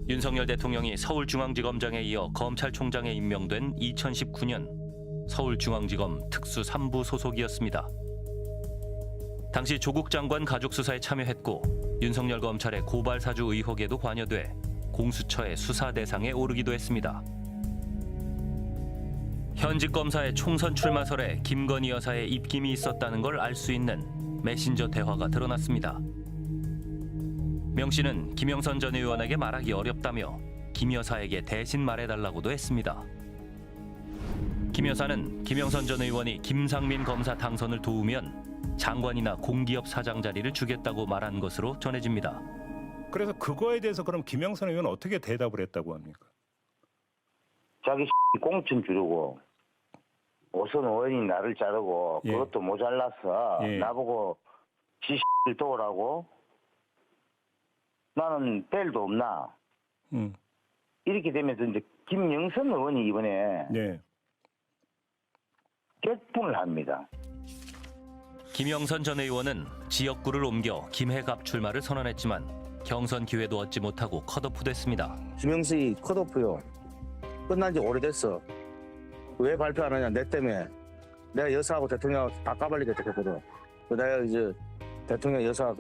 윤석열 대통령이 서울중앙지검장에 이어 검찰총장에 임명된 2019년 서울중앙지검 특수 3부 소속이었습니다. 당시 조국 장관 가족 수사에 참여했고 윤석열 검찰의 고발 사주 의혹에도 관여돼 공수처의 수사 대상에 오르기도 했습니다. 현직 검사의 총선 출마설에 김건희 여사의 입김이 있었다는 걸 알 수 있는 메신저 대화가 드러났습니다. 명 씨는 김영선 전 의원에게 말하기 어렵다며 김 여사에게 대신 말해달라고도 했습니다. 김 여사는 김영선 전 의원이 김상민 검사 당선을 도우면 장관이나 공기업 사장 자리를 주겠다고 말한 것으로 전해집니다. 그래서 그거에 대해서 그럼 김영선 의원은 어떻게 대답을 했다고 합니까? 자기 공천 주려고 오선 의원이 나를 자르고 예. 그것도 모자라서 예. 나보고 지 도우라고 나는 뺄도 없나 이렇게 되면서 이제 김영선 의원이 이번에 네. 개pun을 합니다. 김영선 전 의원은 지역구를 옮겨 김해갑 출마를 선언했지만 경선 기회도 얻지 못하고 컷오프됐습니다. 김영수 컷오프요. 끝난 지 오래됐어. 왜 발표 안 하냐? 내 때문에. 내가 여사하고 대통령 다 까발리게 됐거든. 내가 이제 대통령 여사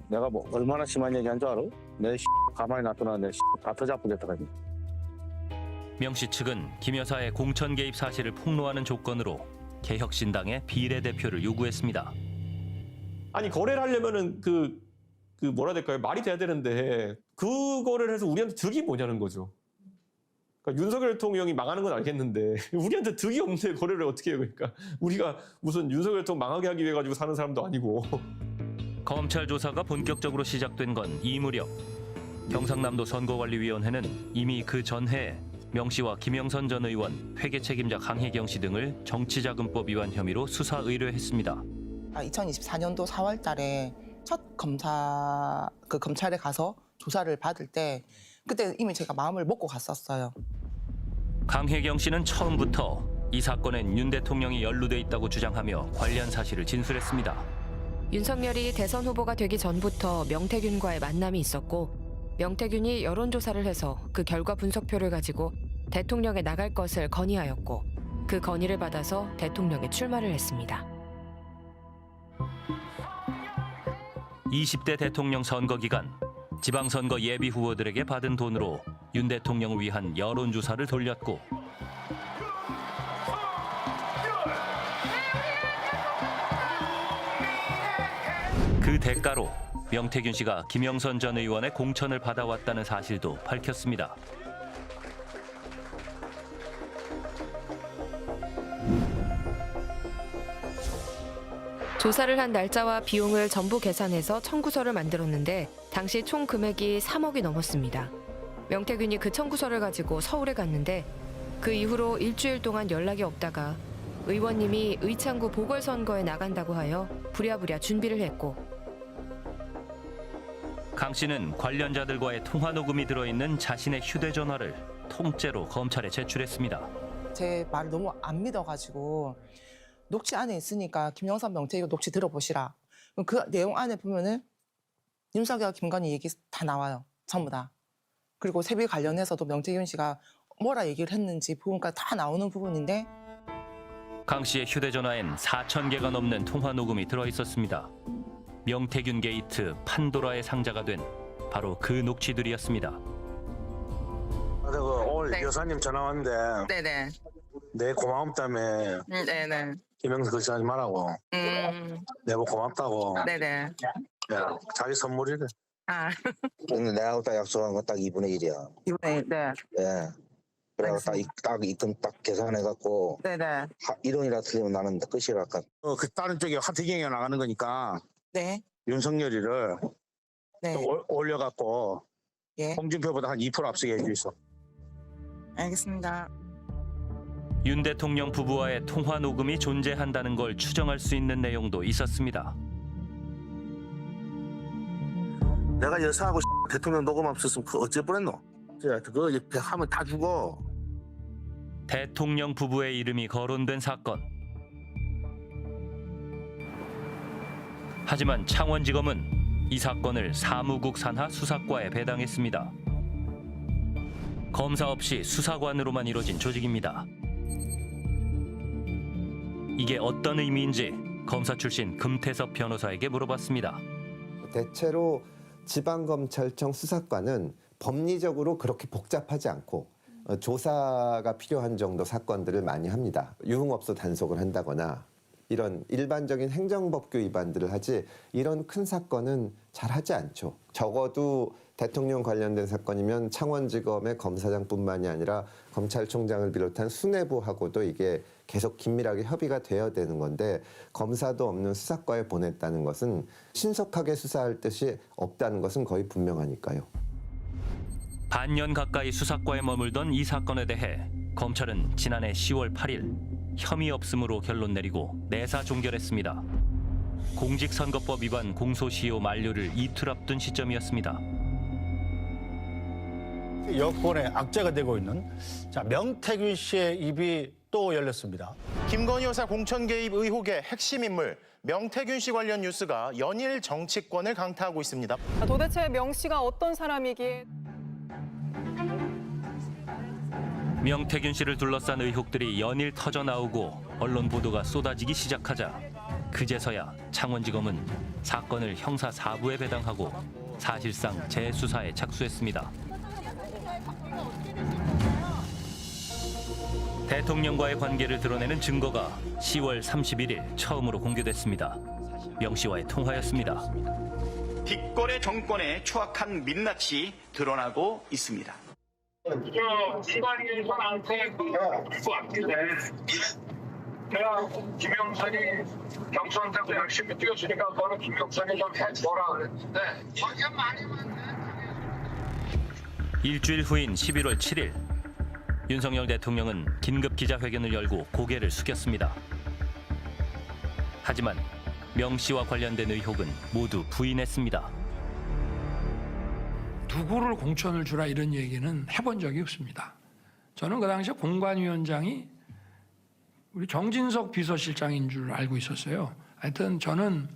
내가 뭐 얼마나 심한 얘기 한 줄 알아? 내 가만히 놔두나 내 다 터잡고 명 씨 측은 김 여사의 공천 개입 사실을 폭로하는 조건으로 개혁신당의 비례대표를 요구했습니다. 아니 거래를 하려면은 그 뭐라 해야 될까요? 말이 돼야 되는데 그거를 해서 우리한테 득이 뭐냐는 거죠. 그러니까 윤석열 대통령이 망하는 건 알겠는데 우리한테 득이 없는데 거래를 어떻게 해요? 그러니까 우리가 무슨 윤석열 대통령 망하게 하기 위해 가지고 사는 사람도 아니고. 검찰 조사가 본격적으로 시작된 건 이 무렵. 경상남도 선거관리위원회는 이미 그 전해에 명 씨와 김영선 전 의원, 회계 책임자 강혜경 씨 등을 정치자금법 위반 혐의로 수사 의뢰했습니다. 2024년도 4월 달에 첫 검찰에 가서 조사를 받을 때 그때 이미 제가 마음을 먹고 갔었어요. 강혜경 씨는 처음부터 이 사건엔 윤 대통령이 연루돼 있다고 주장하며 관련 사실을 진술했습니다. 윤석열이 대선 후보가 되기 전부터 명태균과의 만남이 있었고 명태균이 여론조사를 해서 그 결과 분석표를 가지고 대통령에 나갈 것을 건의하였고 그 건의를 받아서 대통령에 출마를 했습니다. 20대 대통령 선거 기간 지방선거 예비 후보들에게 받은 돈으로 윤 대통령을 위한 여론조사를 돌렸고 그 대가로 명태균 씨가 김영선 전 의원의 공천을 받아왔다는 사실도 밝혔습니다. 조사를 한 날짜와 비용을 전부 계산해서 청구서를 만들었는데 당시 총 금액이 3억이 넘었습니다. 명태균이 그 청구서를 가지고 서울에 갔는데 그 이후로 일주일 동안 연락이 없다가 의원님이 의창구 보궐선거에 나간다고 하여 부랴부랴 준비를 했고 강 씨는 관련자들과의 통화 녹음이 들어있는 자신의 휴대전화를 통째로 검찰에 제출했습니다. 제 말을 너무 안 믿어가지고 녹취 안에 있으니까 김영선 명태균 녹취 들어보시라. 그럼 그 내용 안에 보면은 윤석열 김건희 얘기 다 나와요. 전부 다. 그리고 세비 관련해서도 명태균 씨가 뭐라 얘기를 했는지 부분까지 다 나오는 부분인데 강 씨의 휴대전화엔 4,000개가 넘는 통화 녹음이 들어있었습니다. 명태균 게이트 판도라의 상자가 된 바로 그 녹취들이었습니다. 오늘 네. 여사님 전화 왔는데 네네. 내 고마움 때문에 네네. 김영수 그렇게 하지 말라고. 내가 고맙다고. 네네. 야, 자기 선물이래. 아. 근데 내가 딱 약속한 건 딱 2분의 1이야. 이번에 네. 예. 그래서 딱 입금 딱 계산해갖고 네네. 1원이라 틀리면 나는 끝이랄까. 그 다른 쪽에 하태경이 나가는 거니까 네. 윤석열이를 네. 또 올려갖고 예. 홍준표보다 한 2% 앞서게 해주있어. 알겠습니다. 윤 대통령 부부와의 통화 녹음이 존재한다는 걸 추정할 수 있는 내용도 있었습니다. 내가 여사하고 대통령 녹음 없었으면 그거 어쩔 뻔했노? 그거 하면 다 죽어. 대통령 부부의 이름이 거론된 사건. 하지만 창원지검은 이 사건을 사무국 산하 수사과에 배당했습니다. 검사 없이 수사관으로만 이루어진 조직입니다. 이게 어떤 의미인지 검사 출신 금태섭 변호사에게 물어봤습니다. 대체로 지방검찰청 수사관은 법리적으로 그렇게 복잡하지 않고 조사가 필요한 정도 사건들을 많이 합니다. 유흥업소 단속을 한다거나 이런 일반적인 행정법규 위반들을 하지 이런 큰 사건은 잘 하지 않죠. 적어도 대통령 관련된 사건이면 창원지검의 검사장뿐만이 아니라 검찰총장을 비롯한 수뇌부하고도 이게 계속 긴밀하게 협의가 되어야 되는 건데 검사도 없는 수사과에 보냈다는 것은 신속하게 수사할 뜻이 없다는 것은 거의 분명하니까요. 반년 가까이 수사과에 머물던 이 사건에 대해 검찰은 지난해 10월 8일 혐의 없음으로 결론 내리고 내사 종결했습니다. 공직선거법 위반 공소시효 만료를 이틀 앞둔 시점이었습니다. 여권의 악재가 되고 있는 명태균 씨의 입이 또 열렸습니다. 김건희 여사 공천 개입 의혹의 핵심 인물 명태균 씨 관련 뉴스가 연일 정치권을 강타하고 있습니다. 도대체 명 씨가 어떤 사람이기에 명태균 씨를 둘러싼 의혹들이 연일 터져 나오고 언론 보도가 쏟아지기 시작하자 그제서야 창원지검은 사건을 형사 4부에 배당하고 사실상 재수사에 착수했습니다. 대통령과의 관계를 드러내는 증거가 10월 31일 처음으로 공개됐습니다. 명 씨와의 통화였습니다. 뒷거래 정권의 추악한 민낯이 드러나고 있습니다. 시관님한테 그거 왔길래 내가 김영선이 경선한테 열심히 뛰어주니까 너는 김영선이 좀 해줘라 그랬는데 일주일 후인 11월 7일 윤석열 대통령은 긴급 기자회견을 열고 고개를 숙였습니다. 하지만 명 씨와 관련된 의혹은 모두 부인했습니다. 누구를 공천을 주라 이런 얘기는 해본 적이 없습니다. 저는 그 당시에 공관위원장이 우리 정진석 비서실장인 줄 알고 있었어요. 하여튼 저는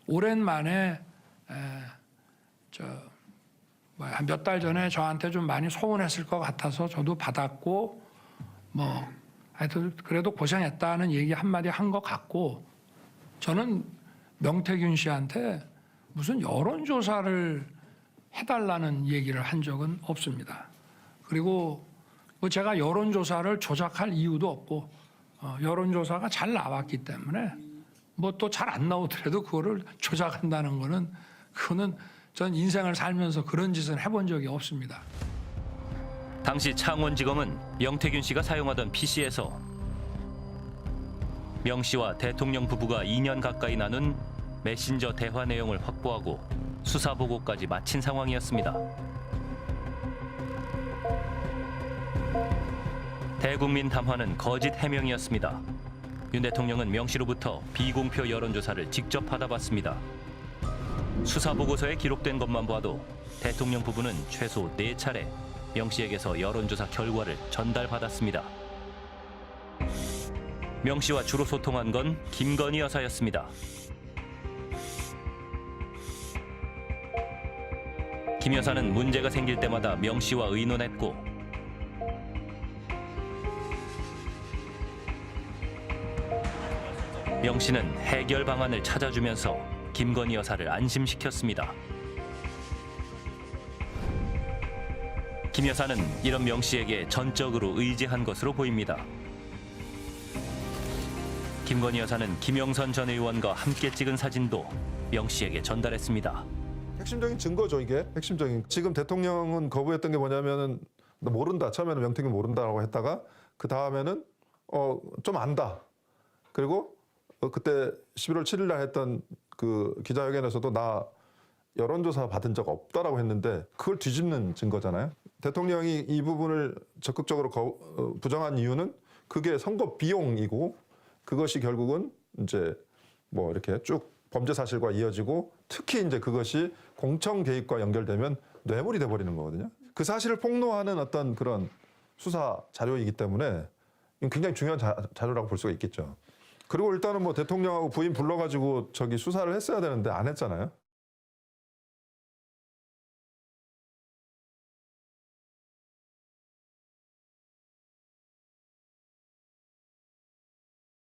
오랜만에 한 몇 달 전에 저한테 좀 많이 소원했을 것 같아서 저도 받았고 하여튼 그래도 고생했다는 얘기 한마디 한 것 같고 저는 명태균 씨한테 무슨 여론조사를 해달라는 얘기를 한 적은 없습니다. 그리고 제가 여론조사를 조작할 이유도 없고 여론조사가 잘 나왔기 때문에 또 잘 안 나오더라도 그거를 조작한다는 그거는 전 인생을 살면서 그런 짓은 해본 적이 없습니다. 당시 창원지검은 명태균 씨가 사용하던 PC에서 명 씨와 대통령 부부가 2년 가까이 나눈 메신저 대화 내용을 확보하고 수사 보고까지 마친 상황이었습니다. 대국민 담화는 거짓 해명이었습니다. 윤 대통령은 명 씨로부터 비공표 여론조사를 직접 받아봤습니다. 수사 보고서에 기록된 것만 봐도 대통령 부부는 최소 4차례 명 씨에게서 여론조사 결과를 전달받았습니다. 명 씨와 주로 소통한 건 김건희 여사였습니다. 김 여사는 문제가 생길 때마다 명 씨와 의논했고 명 씨는 해결 방안을 찾아주면서 김건희 여사를 안심시켰습니다. 김 여사는 이런 명 씨에게 전적으로 의지한 것으로 보입니다. 김건희 여사는 김영선 전 의원과 함께 찍은 사진도 명 씨에게 전달했습니다. 핵심적인 증거죠, 이게. 핵심적인. 지금 대통령은 거부했던 게 뭐냐면은 모른다. 처음에는 명태균 모른다라고 했다가 그 다음에는 좀 안다. 그리고 그때 11월 7일 날 했던 그 기자회견에서도 나 여론조사 받은 적 없다라고 했는데 그걸 뒤집는 증거잖아요. 대통령이 이 부분을 적극적으로 부정한 이유는 그게 선거 비용이고 그것이 결국은 이제 이렇게 쭉 범죄 사실과 이어지고 특히 이제 그것이 공청 개입과 연결되면 뇌물이 돼버리는 거거든요. 그 사실을 폭로하는 어떤 그런 수사 자료이기 때문에 굉장히 중요한 자료라고 볼 수가 있겠죠. 그리고 일단은 대통령하고 부인 불러가지고 수사를 했어야 되는데 안 했잖아요.